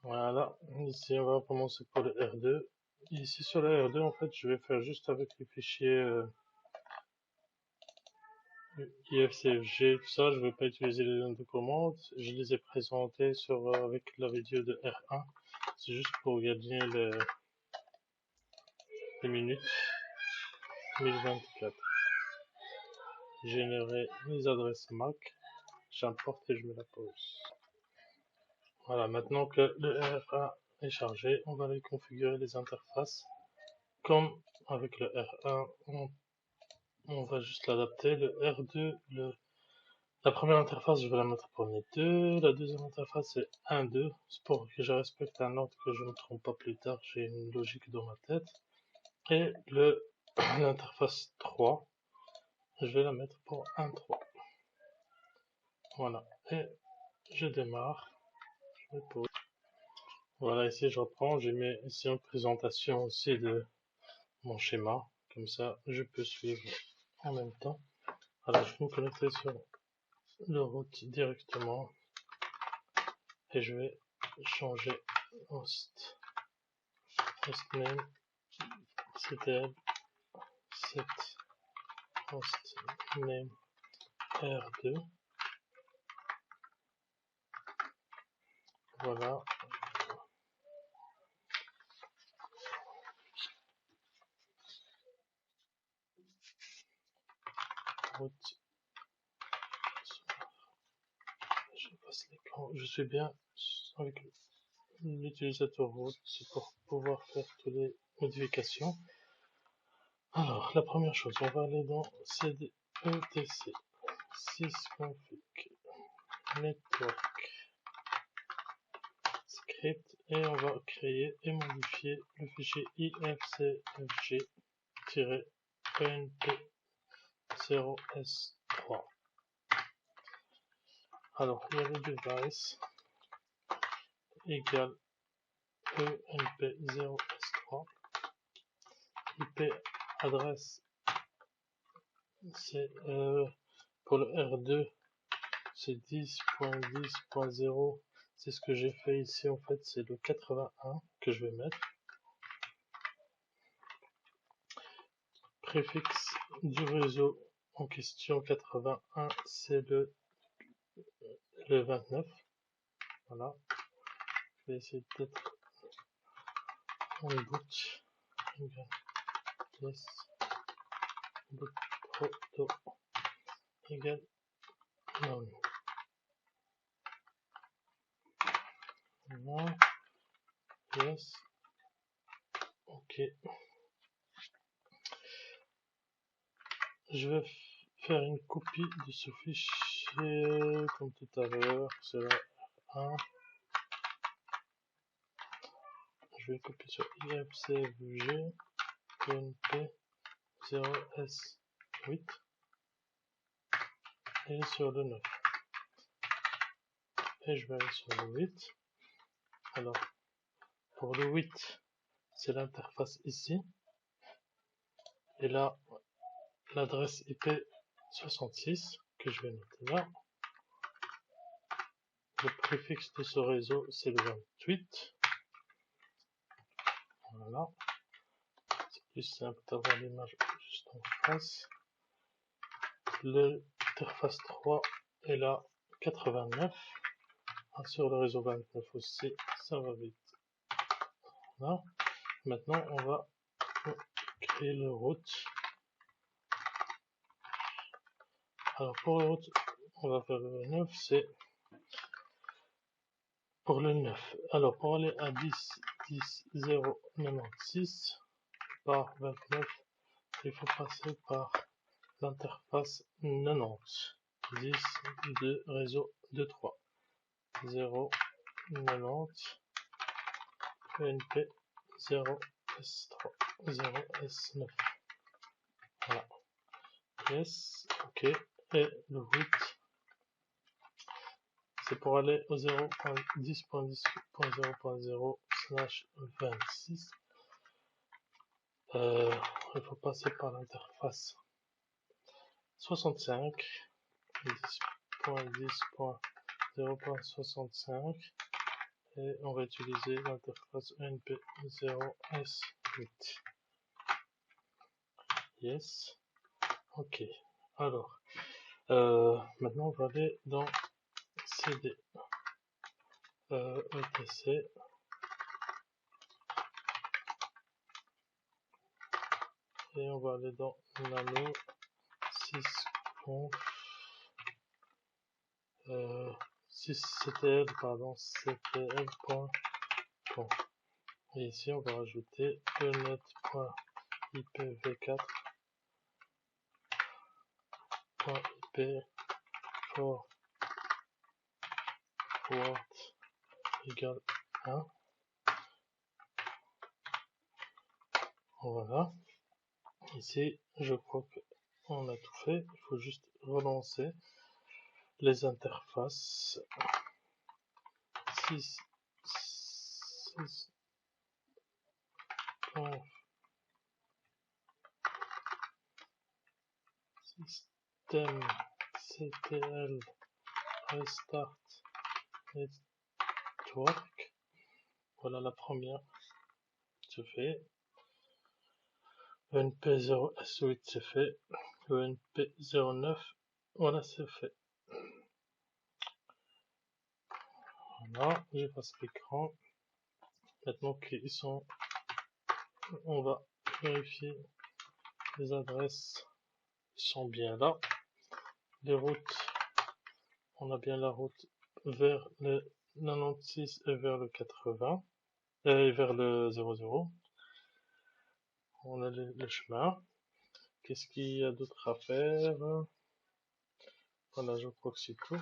Voilà, ici on va commencer pour le R2. Ici sur le R2, en fait, je vais faire juste avec les fichiers IFCFG, tout ça. Je ne vais pas utiliser les lignes de commande. Je les ai présentés avec la vidéo de R1. C'est juste pour gagner les minutes. 1024. Générer les adresses MAC. J'importe et je mets la pause. Voilà, maintenant que le R1 est chargé, on va aller configurer les interfaces. Comme avec le R1, on va juste l'adapter. Le R2, la première interface, je vais la mettre premier 2. La deuxième interface, c'est 1, 2. C'est pour que je respecte un ordre, que je ne me trompe pas plus tard. J'ai une logique dans ma tête. Et l'interface 3, je vais la mettre pour 1, 3. Voilà. Et je démarre. Je pause. Voilà, ici je reprends. J'ai mis ici une présentation aussi de mon schéma. Comme ça, je peux suivre en même temps. Alors, je vais me connecter sur le route directement. Et je vais changer hostname ctl set hostname r2. Voilà. Route. Je passe l'écran. Je suis bien avec l'utilisateur route pour pouvoir faire toutes les modifications. Alors, la première chose, on va aller dans cdetc sysconfig network script et on va créer et modifier le fichier ifcfg-enp0s3. Alors, il y a le device égale enp0s3. IP adresse, c'est pour le R2, c'est 10.10.0. C'est ce que j'ai fait ici, en fait, c'est le 81 que je vais mettre. Préfixe du réseau en question 81, c'est le 29. Voilà. Je vais essayer peut-être en boot. Yes. Boot proto égale non. Voilà. Yes. Ok. Je vais faire une copie de ce fichier comme tout à l'heure. C'est là 1. Je vais copier sur ifcfg enp0s8 et sur le 9. Et je vais aller sur le 8. Alors, pour le 8, c'est l'interface ici. Et là, l'adresse IP 66 que je vais noter là. Le préfixe de ce réseau, c'est le 28. Voilà. C'est plus simple d'avoir l'image juste en face. L'interface 3 est là 89. Sur le réseau 29 aussi, ça va vite. Voilà. Maintenant, on va créer le route. Alors, pour le route, on va faire le 9, c'est pour le 9. Alors, pour aller à 10, 10, 0, 96 par 29, il faut passer par l'interface 90. 10, 2, réseau 2, 3. 0, 90, ENP 0, S3, 0, S9. Voilà. Yes, ok. Et le route, c'est pour aller au 0.10.10.0.0 slash 26. Il faut passer par l'interface 65, 10.10.0.65 et on va utiliser l'interface ENP0S8. Yes. Ok. Alors, maintenant on va aller dans CD, ETC, et on va aller dans nano sysconf 6ctl, pardon, ctl.conf. Et ici on va rajouter enet.ipv4.ip forward égale 1. Voilà. Ici, je crois qu'on a tout fait. Il faut juste relancer les interfaces. 6 système ctl restart network. Voilà, la première se fait. ENP0S8 c'est fait. ENP09, voilà, c'est fait. Voilà, j'efface l'écran. Maintenant qu'ils sont, on va vérifier les adresses sont bien là. Les routes, on a bien la route vers le 96 et vers le 80 et vers le 00. On a le chemin. Qu'est-ce qu'il y a d'autre à faire? Voilà, je crois que c'est tout.